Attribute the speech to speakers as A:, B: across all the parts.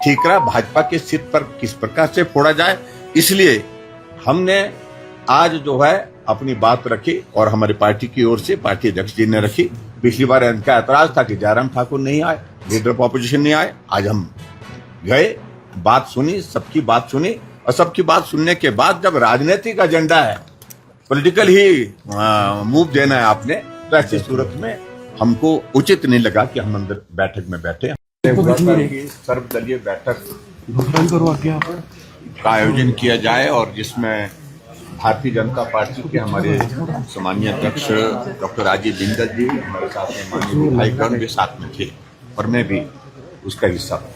A: ठीकरा भाजपा के सिर पर किस प्रकार से फोड़ा जाए, इसलिए हमने आज जो है अपनी बात रखी और हमारी पार्टी की ओर से पार्टी अध्यक्ष जी ने रखी। पिछली बार इनका ऐतराज था कि जयराम ठाकुर नहीं आए, लीडर ऑफ ऑपोजिशन नहीं आए। आज हम गए, बात सुनी, सबकी बात सुनी और सबकी बात सुनने के बाद जब राजनीतिक एजेंडा है, पॉलिटिकल ही मूव देना है आपने, तो ऐसी सूरत में हमको उचित नहीं लगा कि हम अंदर बैठक में बैठे। सर्वदलीय बैठक का आयोजन किया जाए और जिसमें भारतीय जनता पार्टी के हमारे सम्मानीय अध्यक्ष डॉक्टर राजीव बिंदल जी, हमारे साथ में माननीय विधायकगण भी साथ में थे और मैं भी उसका हिस्सा था।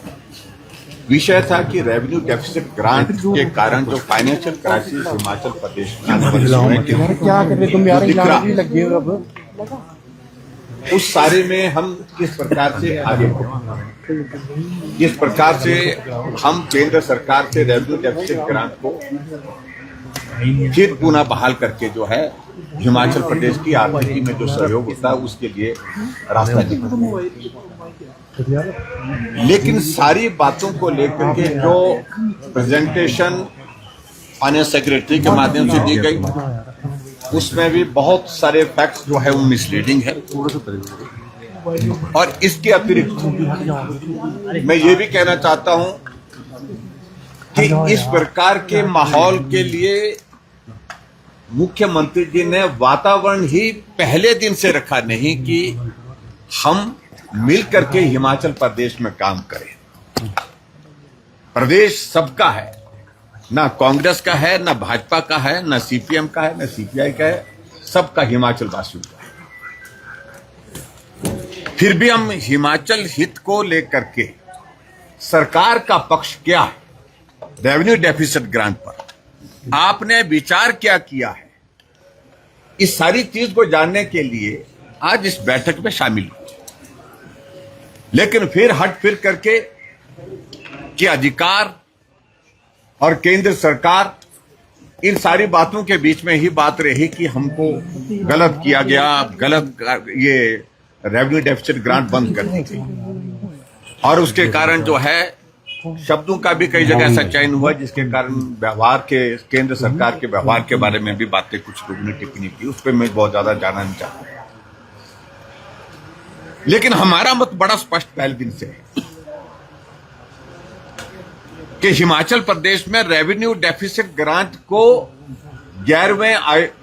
A: विषय था कि रेवेन्यू डेफिसिट ग्रांट के कारण जो फाइनेंशियल क्राइसिस हिमाचल प्रदेश में उस सारे में हम किस प्रकार से आगे बढ़े, किस प्रकार से हम केंद्र सरकार से रेवेन्यू डेफिसिट ग्रांट को फिर पुनः बहाल करके जो है हिमाचल प्रदेश की आर्थिकी में जो सहयोग होता है उसके लिए रास्ता निकालें। लेकिन सारी बातों को लेकर के जो प्रेजेंटेशन फाइनेंस सेक्रेटरी के माध्यम से दी गई, उसमें भी बहुत सारे फैक्ट्स जो है वो मिसलीडिंग है। और इसके अतिरिक्त मैं ये भी कहना चाहता हूं कि इस प्रकार के माहौल के लिए मुख्यमंत्री जी ने वातावरण ही पहले दिन से रखा नहीं कि हम मिलकर के हिमाचल प्रदेश में काम करें। प्रदेश सबका है, ना कांग्रेस का है, ना भाजपा का है, ना सीपीएम का है, ना सीपीआई का है, सबका हिमाचल वासियों का है। फिर भी हम हिमाचल हित को लेकर के सरकार का पक्ष क्या है रेवेन्यू डेफिसिट ग्रांट पर आपने विचार क्या किया है, इस सारी चीज को जानने के लिए आज इस बैठक में शामिल हुए। लेकिन फिर हट फिर करके कि अधिकार और केंद्र सरकार, इन सारी बातों के बीच में ही बात रही कि हमको गलत किया गया, गलत ये रेवेन्यू डेफिसिट ग्रांट बंद कर दी गई और उसके कारण जो है शब्दों का भी कई जगह ऐसा चयन हुआ जिसके कारण व्यवहार के, केंद्र सरकार के व्यवहार के बारे में भी बातें कुछ लोगों ने टिप्पणी की, उस पर मैं बहुत ज्यादा जाना नहीं चाहता। लेकिन हमारा मत बड़ा स्पष्ट पहले दिन से है कि हिमाचल प्रदेश में रेवेन्यू डेफिसिट ग्रांट को 11वें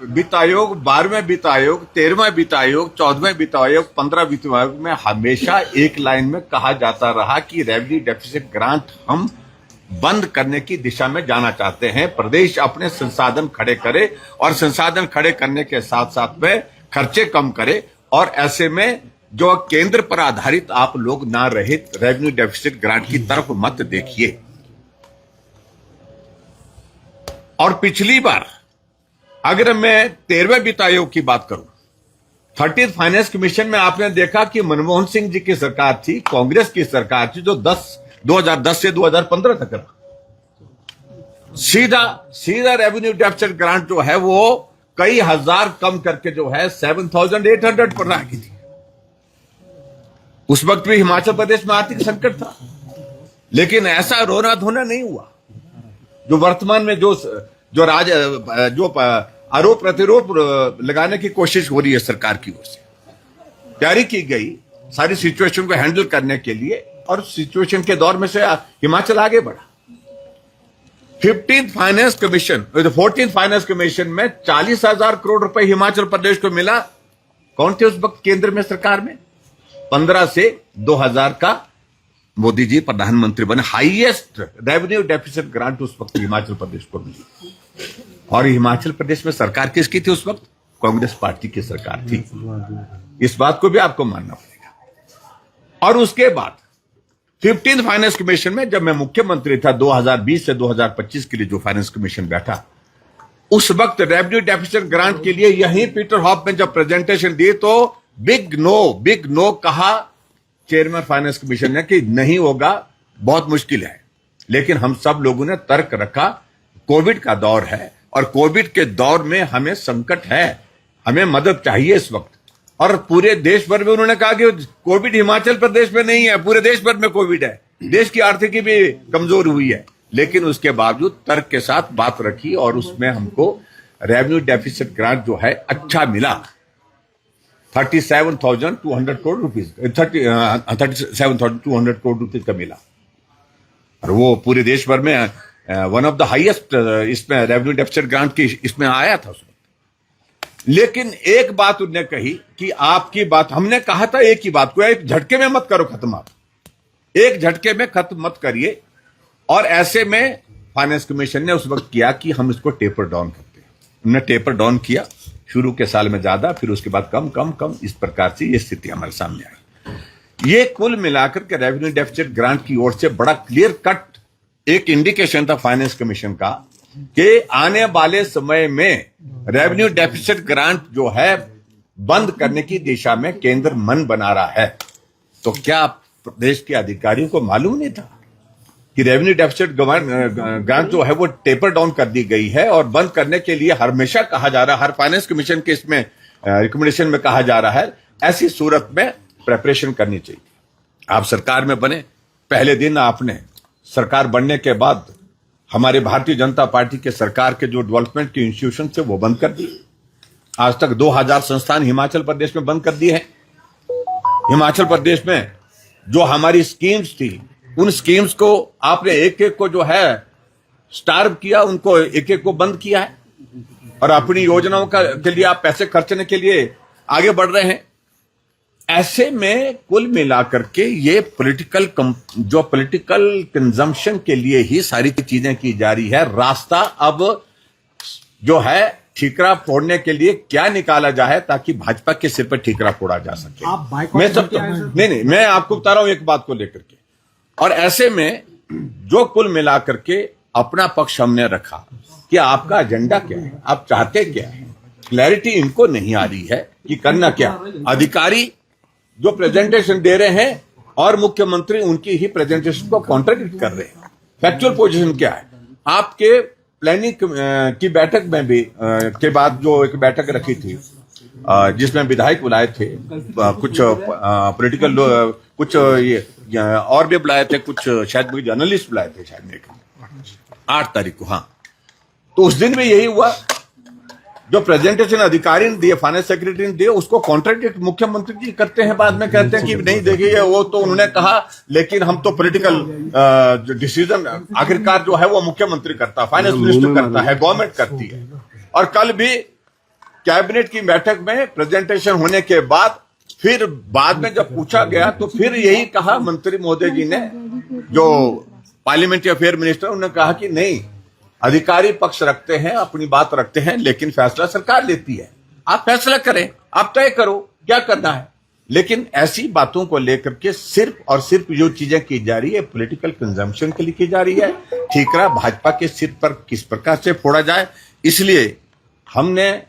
A: वित्त आयोग, 12वें वित्त आयोग, 13वें वित्त आयोग, 14वें वित्त आयोग, 15वें वित्त आयोग में हमेशा एक लाइन में कहा जाता रहा कि रेवेन्यू डेफिसिट ग्रांट हम बंद करने की दिशा में जाना चाहते हैं। प्रदेश अपने संसाधन खड़े करे और संसाधन खड़े करने के साथ साथ में खर्चे कम करे और ऐसे में जो केंद्र पर आधारित आप लोग ना रहे रेवेन्यू डेफिसिट ग्रांट की तरफ मत देखिए। और पिछली बार अगर मैं 13वें वित्त आयोग की बात करूं, 30th फाइनेंस कमीशन में आपने देखा कि मनमोहन सिंह जी की सरकार थी, कांग्रेस की सरकार थी, जो 2010 से 2015 तक रहा। सीधा रेवेन्यू डेफिसिट ग्रांट जो है वो कई हजार कम करके जो है 7,800 पर रखी थी। उस वक्त भी हिमाचल प्रदेश में आर्थिक संकट था, लेकिन ऐसा रोना धोना नहीं हुआ जो वर्तमान में जो आरोप प्रत्यारोप लगाने की कोशिश हो रही है सरकार की ओर से। तैयारी की गई सारी सिचुएशन को हैंडल करने के लिए और सिचुएशन के दौर में से हिमाचल आगे बढ़ा। 14th फाइनेंस कमीशन में 40,000 करोड़ रुपए हिमाचल प्रदेश को मिला। कौन थे उस वक्त केंद्र में सरकार में? 15 से 2000 का मोदी जी प्रधानमंत्री बने। हाईएस्ट रेवेन्यू डेफिसिट ग्रांट उस वक्त हिमाचल प्रदेश को मिली और हिमाचल प्रदेश में सरकार किसकी थी उस वक्त? कांग्रेस पार्टी की सरकार थी। इस बात को भी आपको मानना पड़ेगा। और उसके बाद 15th फाइनेंस कमीशन में जब मैं मुख्यमंत्री था 2020 से 2025 के लिए जो फाइनेंस कमीशन बैठा, उस वक्त रेवेन्यू डेफिसिट ग्रांट के लिए यही पीटर हॉफ ने जब प्रेजेंटेशन दी तो बिग नो कहा चेयरमैन फाइनेंस कमीशन ने कि नहीं होगा, बहुत मुश्किल है। लेकिन हम सब लोगों ने तर्क रखा, कोविड का दौर है और कोविड के दौर में हमें संकट है, हमें मदद चाहिए इस वक्त। और पूरे देश भर में उन्होंने कहा कि कोविड हिमाचल प्रदेश में नहीं है, पूरे देश भर में कोविड है, देश की आर्थिकी भी कमजोर हुई है, लेकिन उसके बावजूद तर्क के साथ बात रखी और उसमें हमको रेवेन्यू डेफिसिट ग्रांट जो है अच्छा मिला, 37,200 करोड़ रुपीज, 37,200 करोड़ रुपीज का मिला। और वो पूरे देश भर में वन ऑफ द हाईएस्ट इसमें रेवेन्यू डेफिसिट ग्रांट की इसमें आया था उसमें। लेकिन एक बात उन्होंने कही कि आपकी बात, हमने कहा था एक ही बात को, एक झटके में मत करो खत्म, आप एक झटके में खत्म मत करिए। और ऐसे में फाइनेंस कमीशन ने उस वक्त किया कि हम इसको टेपर डाउन करते हैं। हमने टेपर डाउन किया, शुरू के साल में ज्यादा, फिर उसके बाद कम कम कम, इस प्रकार से ये स्थिति हमारे सामने आई। ये कुल मिलाकर के रेवेन्यू डेफिसिट ग्रांट की ओर से बड़ा क्लियर कट एक इंडिकेशन था फाइनेंस कमीशन का कि आने वाले समय में रेवेन्यू डेफिसिट ग्रांट जो है बंद करने की दिशा में केंद्र मन बना रहा है। तो क्या प्रदेश के अधिकारियों को मालूम नहीं था कि रेवेन्यू डेफिसिट ग्रांट जो है वो टेपर डाउन कर दी गई है और बंद करने के लिए हमेशा कहा जा रहा है, हर फाइनेंस कमीशन के इसमें रिकमेंडेशन में कहा जा रहा है, ऐसी सूरत में प्रेपरेशन करनी चाहिए। आप सरकार में बने, पहले दिन आपने सरकार बनने के बाद हमारे भारतीय जनता पार्टी के सरकार के जो डेवलपमेंट के इंस्टीट्यूशन थे वो बंद कर दिए। आज तक 2000 संस्थान हिमाचल प्रदेश में बंद कर दिए हैं। हिमाचल प्रदेश में जो हमारी स्कीम्स थी, उन स्कीम्स को आपने एक एक को जो है स्टार्व किया, उनको एक एक को बंद किया है और अपनी योजनाओं के लिए आप पैसे खर्चने के लिए आगे बढ़ रहे हैं। ऐसे में कुल मिलाकर के ये पॉलिटिकल कंजम्पशन के लिए ही सारी चीजें की जा रही है। रास्ता अब जो है ठीकरा फोड़ने के लिए क्या निकाला जाए ताकि भाजपा के सिर पर ठीकरा फोड़ा जा सके। मैं आपको बता रहा हूं एक बात को लेकर के। और ऐसे में जो कुल मिलाकर के अपना पक्ष हमने रखा कि आपका एजेंडा क्या है, आप चाहते क्या है, क्लैरिटी इनको नहीं आ रही है कि करना क्या। अधिकारी जो प्रेजेंटेशन दे रहे हैं और मुख्यमंत्री उनकी ही प्रेजेंटेशन को कॉन्ट्रडिक्ट कर रहे हैं। फैक्चुअल पोजीशन क्या है? आपके प्लानिंग की बैठक में भी के बाद जो एक बैठक रखी थी जिसमें विधायक बुलाए थे, कुछ पॉलिटिकल कुछ ये और भी बुलाए थे, कुछ शायद जर्नलिस्ट बुलाए थे शायद 8 तारीख को। हाँ, तो उस दिन भी यही हुआ, जो प्रेजेंटेशन अधिकारी ने दिए, फाइनेंस सेक्रेटरी ने दिए, उसको कॉन्ट्रडिक्ट मुख्यमंत्री जी करते हैं। बाद में कहते हैं कि नहीं देखिए वो तो उन्होंने कहा, लेकिन हम तो पॉलिटिकल डिसीजन आखिरकार जो है वो मुख्यमंत्री करता, फाइनेंस मिनिस्टर करता है, गवर्नमेंट करती है। और कल भी कैबिनेट की बैठक में प्रेजेंटेशन होने के बाद फिर बाद में जब पूछा गया तो फिर यही कहा मंत्री महोदय जी ने, जो पार्लियामेंट्री अफेयर मिनिस्टर, उन्होंने कहा कि नहीं, अधिकारी पक्ष रखते हैं, अपनी बात रखते हैं, लेकिन फैसला सरकार लेती है। आप फैसला करें, आप तय करो क्या करना है। लेकिन ऐसी बातों को लेकर के सिर्फ और सिर्फ जो चीजें की जा रही है पॉलिटिकल कंजम्पशन के लिए की जा रही है। ठीकरा भाजपा के सिर पर किस प्रकार से फोड़ा जाए, इसलिए हमने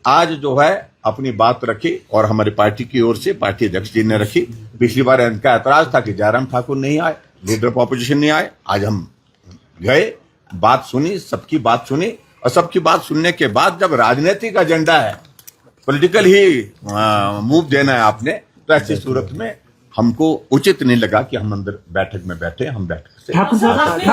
A: आज जो है अपनी बात रखी और हमारी पार्टी की ओर से पार्टी अध्यक्ष जी ने रखी। पिछली बार इनका ऐतराज था कि जयराम ठाकुर नहीं आए, लीडर ऑफ ऑपोजिशन नहीं आए। आज हम गए, बात सुनी, सबकी बात सुनी, और सबकी बात सुनने के बाद जब राजनीतिक एजेंडा है, पॉलिटिकल ही मूव देना है आपने, तो ऐसी सूरत में हमको उचित नहीं लगा कि हम अंदर बैठक में बैठे। हम बैठक से